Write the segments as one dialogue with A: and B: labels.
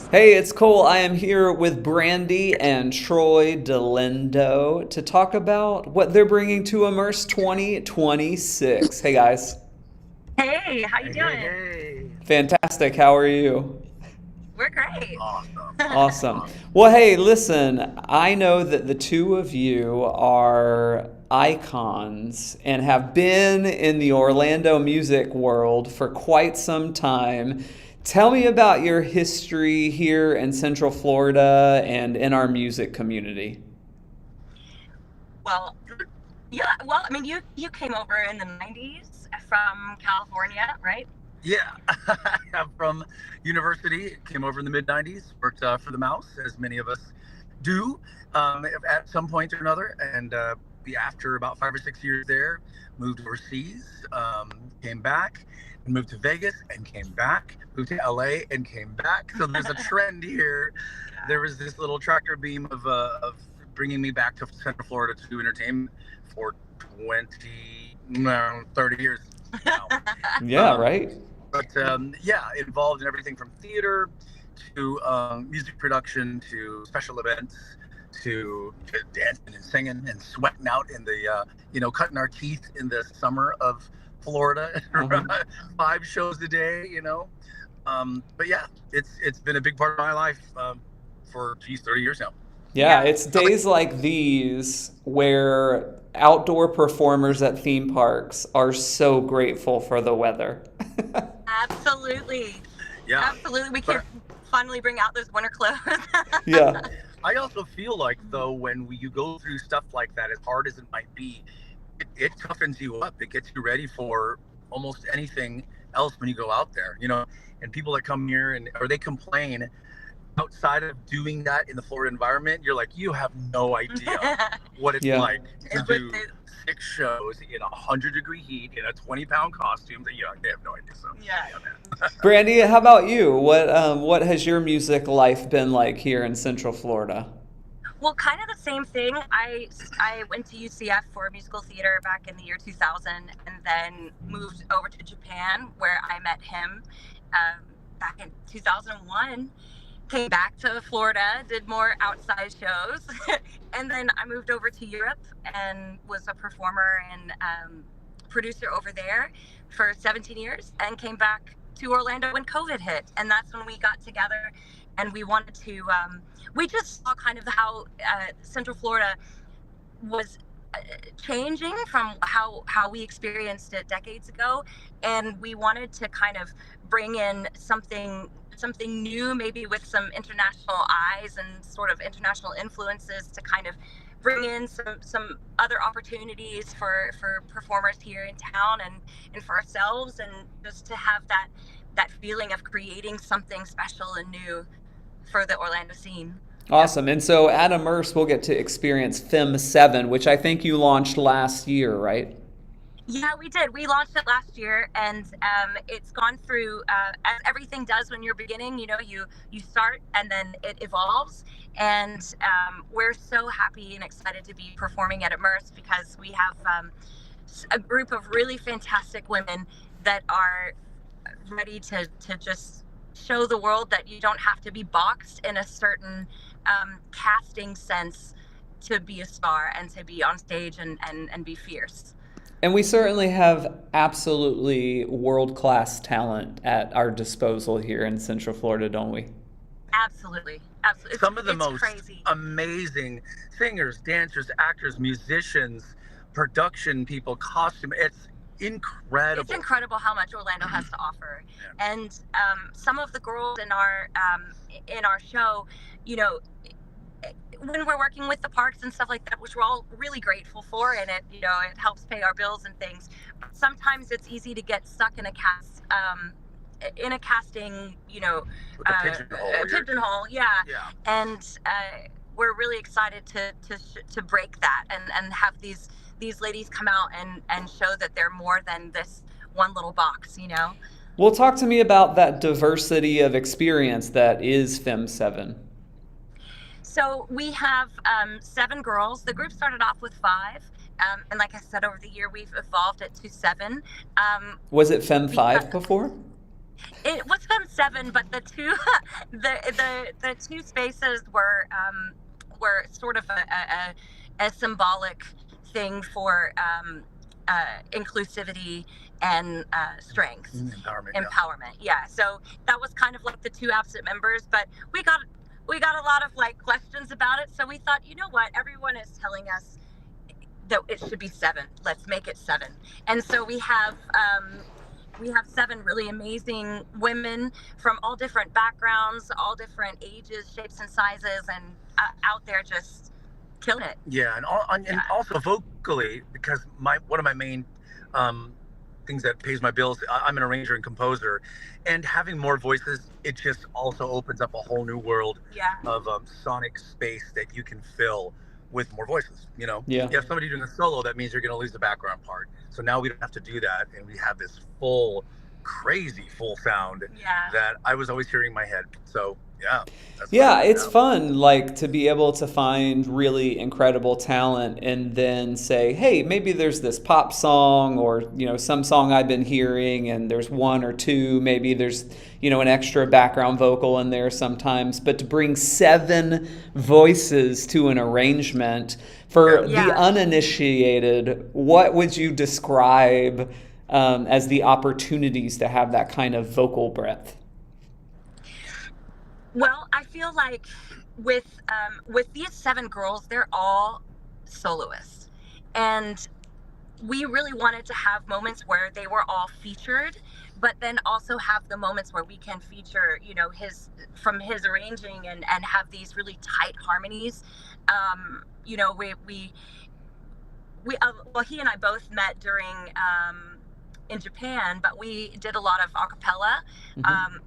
A: Hey, it's Cole. I am here with Brandy and Troy Delendo to talk about what they're bringing to Immerse 2026. Hey, guys.
B: Hey, how you
C: Hey, hey,
B: doing?
C: hey.
A: Fantastic. How are you?
B: We're great.
C: Awesome.
A: Awesome.
C: Awesome.
A: Well, hey, listen, I know that the two of you are icons and have been in the Orlando music world for quite some time. Tell me about your history here in Central Florida and in our music community.
B: Well, yeah, I mean you came over in the 90s from California, right?
C: Yeah, I'm from university. Came over in the mid '90s. Worked for the Mouse, as many of us do, at some point or another. And after about 5 or 6 years there, moved overseas. Came back, and moved to Vegas, and came back. Moved to LA, and came back. So there's a trend here.
B: Yeah.
C: There was this little tractor beam of bringing me back to Central Florida to do entertainment for 20, no, 30 years now.
A: Yeah,
C: Um,
A: right?
C: but yeah, involved in everything from theater to music production to special events to dancing and singing and sweating out in the cutting our teeth in the summer of Florida.
A: Uh-huh.
C: 5 shows a day, but yeah, it's been a big part of my life for 30 years now.
A: Yeah,
B: Yeah,
A: it's days like these where outdoor performers at theme parks are so grateful for the weather.
B: absolutely.
C: Yeah,
B: Absolutely. We can
C: but
B: finally bring out those winter clothes.
A: Yeah.
C: I also feel like though you go through stuff like that, as hard as it might be, it toughens you up. It gets you ready for almost anything else when you go out there. And people that come here or they complain outside of doing that in the Florida environment, you're like, you have no idea what it's
A: Yeah.
C: like to
B: It was-
C: do 6 shows in 100-degree heat in a 20-pound costume. That they have no idea. So
B: yeah.
C: yeah, man.
A: Brandy, how about you? What has your music life been like here in Central Florida?
B: Well, kind of the same thing. I went to UCF for musical theater back in the year 2000, and then moved over to Japan where I met him back in 2001. Came back to Florida, did more outside shows, and then I moved over to Europe and was a performer and producer over there for 17 years, and came back to Orlando when COVID hit, and that's when we got together, and we wanted to. We just saw kind of how Central Florida was changing from how we experienced it decades ago, and we wanted to kind of bring in something new, maybe with some international eyes and sort of international influences, to kind of bring in some other opportunities for performers here in town, and for ourselves, and just to have that feeling of creating something special and new for the Orlando scene. Yeah.
A: Awesome. And so at Immerse, we'll get to experience Femme7, which I think you launched last year, right?
B: Yeah, we did. We launched it last year, and it's gone through as everything does when you're beginning. You start, and then it evolves. And we're so happy and excited to be performing at Immerse, because we have a group of really fantastic women that are ready to just show the world that you don't have to be boxed in a certain casting sense to be a star and to be on stage and be fierce.
A: And we certainly have absolutely world-class talent at our disposal here in Central Florida, don't we?
B: Absolutely, absolutely.
C: Some of the
B: It's
C: most
B: crazy.
C: amazing singers, dancers, actors, musicians, production people, costume. It's
B: It's
C: incredible.
B: incredible how much Orlando has to offer, and some of the girls in our show, you know, when we're working with the parks and stuff like that, which we're all really grateful for, and it helps pay our bills and things. But sometimes it's easy to get stuck in a casting,
C: With the pigeonhole.
B: pigeonhole, yeah.
C: Yeah.
B: And we're really excited to break that, and have these ladies come out and show that they're more than this one little box.
A: Well, talk to me about that diversity of experience that is Femme7.
B: So we have 7 girls. The group started off with 5. And like I said, over the year, we've evolved it to 7.
A: Was it Femme5
B: Because
A: before?
B: It was Femme7, but the two the two spaces were sort of a symbolic thing for inclusivity and strength, empowerment. Yeah. So that was kind of like the two absent members, but we got a lot of like questions about it. So we thought, you know what, everyone is telling us that it should be 7. Let's make it 7. And so we have 7 really amazing women from all different backgrounds, all different ages, shapes, and sizes, and out there just killing it.
C: Yeah, and also vocally, because one of my main things that pays my bills, I'm an arranger and composer, and having more voices, it just also opens up a whole new world of sonic space that you can fill with more voices.
A: Yeah.
C: You have somebody doing a solo, that means you're going to lose the background part. So now we don't have to do that, and we have this crazy full sound that I was always hearing in my head. So it's
A: fun, like, to be able to find really incredible talent and then say, hey, maybe there's this pop song or some song I've been hearing, and there's one or two, maybe there's an extra background vocal in there sometimes, but to bring 7 voices to an arrangement for the uninitiated, what would you describe as the opportunities to have that kind of vocal breadth?
B: Well, I feel like with these 7 girls, they're all soloists, and we really wanted to have moments where they were all featured, but then also have the moments where we can feature, his arranging and have these really tight harmonies. Well, he and I both met during in Japan, but we did a lot of a cappella.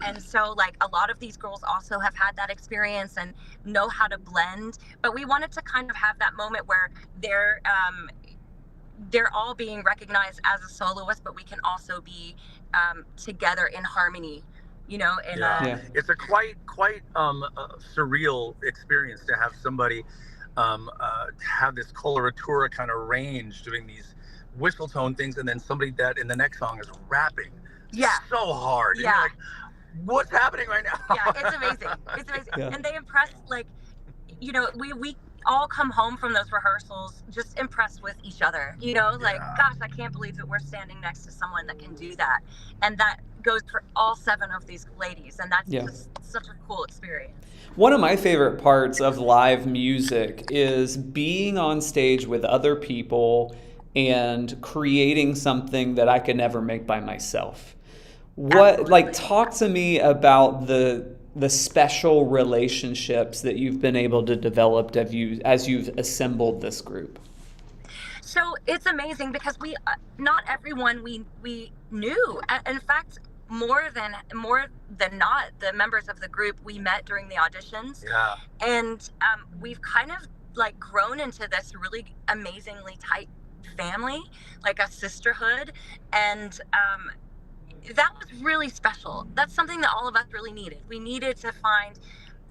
B: And so like a lot of these girls also have had that experience and know how to blend, but we wanted to kind of have that moment where they're all being recognized as a soloist, but we can also be together in harmony,
C: it's a quite surreal experience to have somebody have this coloratura kind of range doing these whistle tone things, and then somebody that in the next song is rapping so hard. And you're like, what's happening right now?
B: It's amazing. And they impress, like, we all come home from those rehearsals just impressed with each other, like, gosh, I can't believe that we're standing next to someone that can do that. And that goes for all 7 of these ladies, and that's just such a cool experience.
A: One of my favorite parts of live music is being on stage with other people and creating something that I could never make by myself. Talk to me about the special relationships that you've been able to develop as you've assembled this group.
B: So it's amazing because not everyone we knew. In fact, more than not, the members of the group we met during the auditions. And we've kind of like grown into this really amazingly tight family, like a sisterhood, and that was really special. That's something that all of us really needed. We needed to find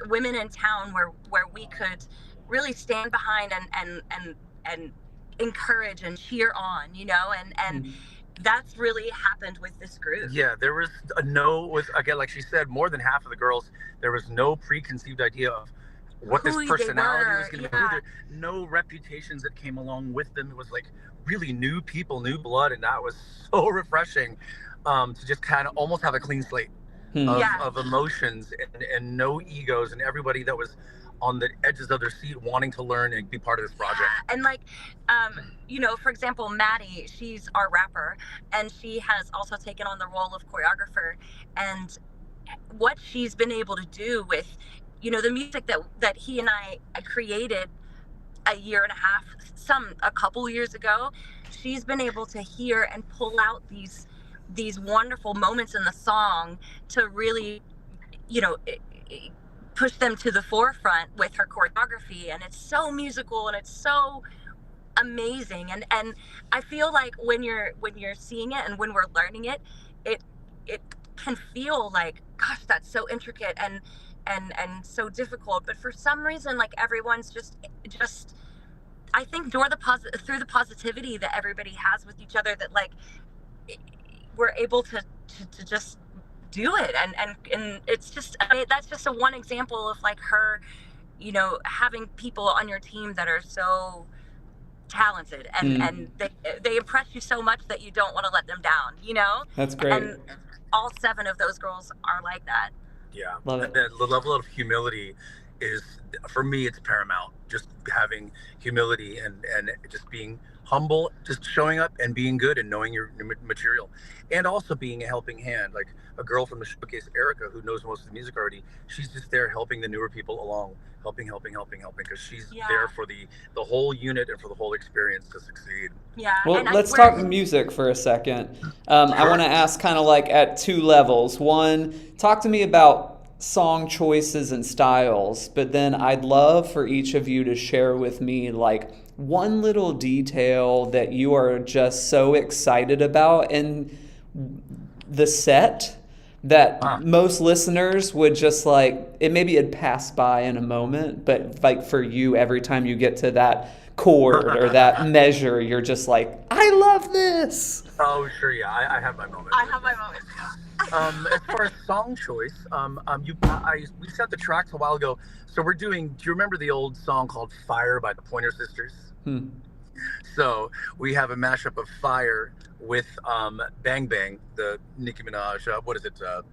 B: women in town where we could really stand behind and encourage and cheer on, and that's really happened with this group.
C: There was again, like she said, more than half of the girls, there was no preconceived idea of what this personality was going to be. No reputations that came along with them. It was like really new people, new blood, and that was so refreshing to just kind of almost have a clean slate of emotions and no egos, and everybody that was on the edges of their seat wanting to learn and be part of this project.
B: And like, for example, Maddie, she's our rapper, and she has also taken on the role of choreographer, and what she's been able to do with the music that he and I created a couple years ago, she's been able to hear and pull out these wonderful moments in the song to really, push them to the forefront with her choreography. And it's so musical and it's so amazing. And I feel like when you're seeing it and when we're learning it, it can feel like, gosh, that's so intricate and so difficult, but for some reason, like, everyone's just I think through the positivity that everybody has with each other, that like we're able to just do it. And it's just, I mean, that's just a one example of like her, you know, having people on your team that are so talented and they impress you so much that you don't want to let them down, you know?
A: That's great.
B: And all 7 of those girls are like that.
C: Yeah,
A: Love it.
C: the level of humility is, for me, it's paramount. Just having humility and just being humble, just showing up and being good and knowing your material, and also being a helping hand. Like a girl from the showcase, Erica, who knows most of the music already, she's just there helping the newer people along, helping, because she's there for the whole unit and for the whole experience to succeed.
B: Yeah.
A: Well, let's talk music for a second. I want to ask kind of like at 2 levels. One, talk to me about song choices and styles, but then I'd love for each of you to share with me like one little detail that you are just so excited about in the set that most listeners would just like, maybe it'd pass by in a moment, but like for you, every time you get to that chord or that measure, you're just like, I love this.
C: Oh, sure, yeah, I have my moments.
B: I have my moments.
C: As far as song choice, we set the tracks a while ago. So we're doing, do you remember the old song called Fire by the Pointer Sisters? So we have a mashup of Fire with Bang Bang, the Nicki Minaj,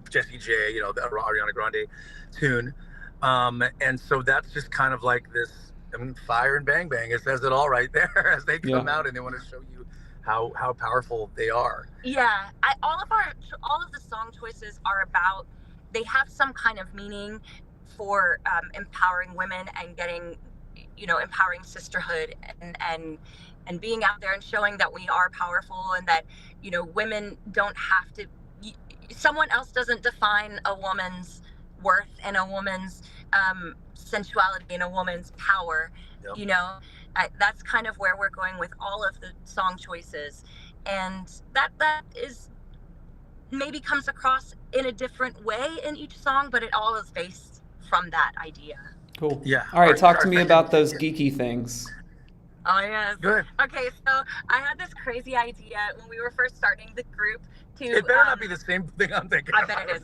C: Jessie J, you know, the Ariana Grande tune. And so that's just kind of like this, Fire and Bang Bang, it says it all right there as they come out and they want to show you how powerful they are.
B: Yeah, all of the song choices are about, they have some kind of meaning for empowering women and getting, you know, empowering sisterhood and being out there and showing that we are powerful and that, you know, women don't have to, someone else doesn't define a woman's worth and a woman's sensuality and a woman's power. Yep. You know, that's kind of where we're going with all of the song choices, and that is maybe comes across in a different way in each song, but it all is based from that idea.
A: Cool.
C: Yeah.
A: All right, talk to me about those geeky things.
B: Oh, yes.
C: Good.
B: Okay, so I had this crazy idea when we were first starting the group to...
C: It better not be the same thing I'm thinking.
B: I bet it is.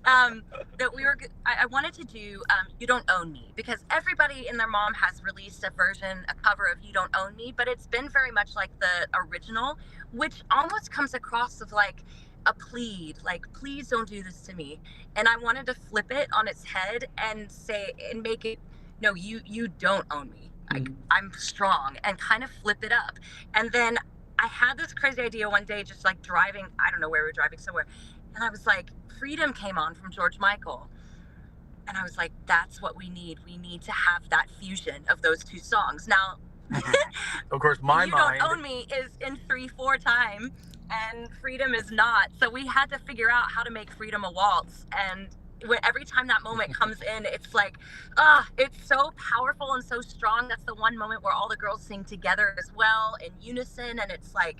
B: I wanted to do You Don't Own Me, because everybody and their mom has released a cover of You Don't Own Me, but it's been very much like the original, which almost comes across of like a plead, like, please don't do this to me. And I wanted to flip it on its head and make it, no, you don't own me. I'm strong, and kind of flip it up. And then I had this crazy idea one day, just like driving, I don't know where we were driving, somewhere. And I was like, Freedom came on from George Michael. And I was like, that's what we need. We need to have that fusion of those 2 songs. Now,
C: of course, my
B: You
C: mind.
B: Don't Own Me is in 3/4 time, and Freedom is not. So we had to figure out how to make Freedom a waltz. And every time that moment comes in, it's like, it's so powerful and so strong. That's the one moment where all the girls sing together as well in unison, and it's like,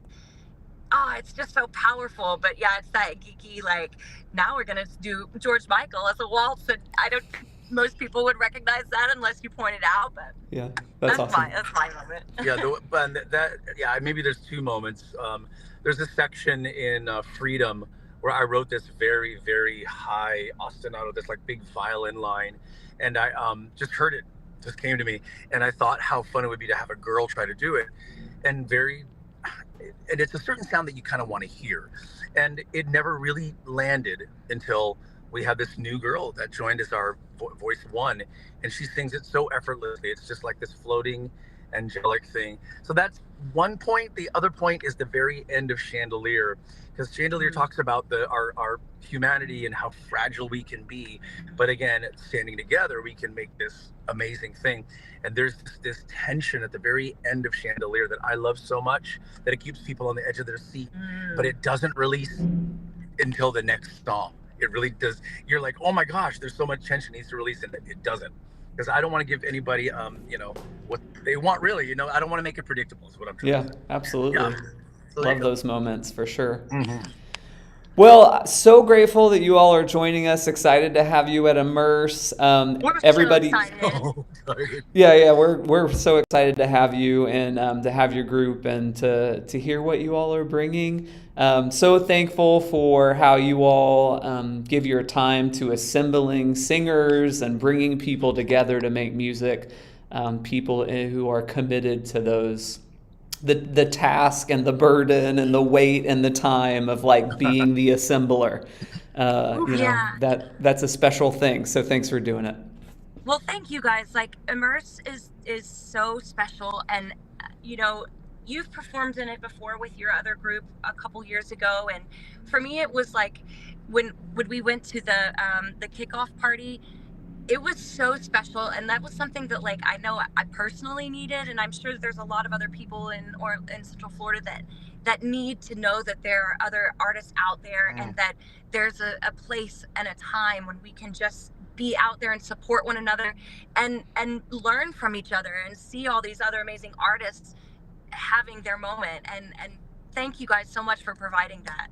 B: it's just so powerful. But yeah, it's that geeky, like, now we're gonna do George Michael as a waltz, and I don't, most people would recognize that unless you point it out. But
A: yeah, that's awesome.
B: That's my moment.
C: Yeah, maybe there's 2 moments. There's a section in Freedom where I wrote this very, very high ostinato, this like big violin line, and I just heard it, just came to me, and I thought how fun it would be to have a girl try to do it, and it's a certain sound that you kind of want to hear, and it never really landed until we had this new girl that joined as our voice 1, and she sings it so effortlessly. It's just like this floating angelic thing. So that's one point. The other point is the very end of Chandelier, because Chandelier talks about our humanity and how fragile we can be, but again, standing together, we can make this amazing thing. And there's this tension at the very end of Chandelier that I love so much that it keeps people on the edge of their seat, but it doesn't release until the next song. It really does. You're like, oh my gosh, there's so much tension needs to release, and it doesn't. Because I don't want to give anybody, what they want, really. I don't want to make it predictable is what I'm trying to say.
A: Absolutely. Yeah. Love those moments for sure. Well, so grateful that you all are joining us. Excited to have you at Immerse.
B: We're
A: Everybody,
B: so excited.
C: Oh, sorry.
A: yeah, we're so excited to have you and to have your group and to hear what you all are bringing. So thankful for how you all give your time to assembling singers and bringing people together to make music. People who are committed to those the task and the burden and the weight and the time of like being the assembler.
B: Yeah.
A: That's a special thing. So thanks for doing it.
B: Well, thank you guys. Like Immerse is so special, and you've performed in it before with your other group a couple years ago, and for me it was like when we went to the kickoff party. It was so special, and that was something that like I know I personally needed, and I'm sure that there's a lot of other people in Central Florida that need to know that there are other artists out there, and that there's a place and a time when we can just be out there and support one another and learn from each other and see all these other amazing artists having their moment, and thank you guys so much for providing that.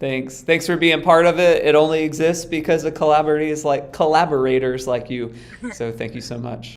A: Thanks for being part of it. It only exists because of collaborators like you. So thank you so much.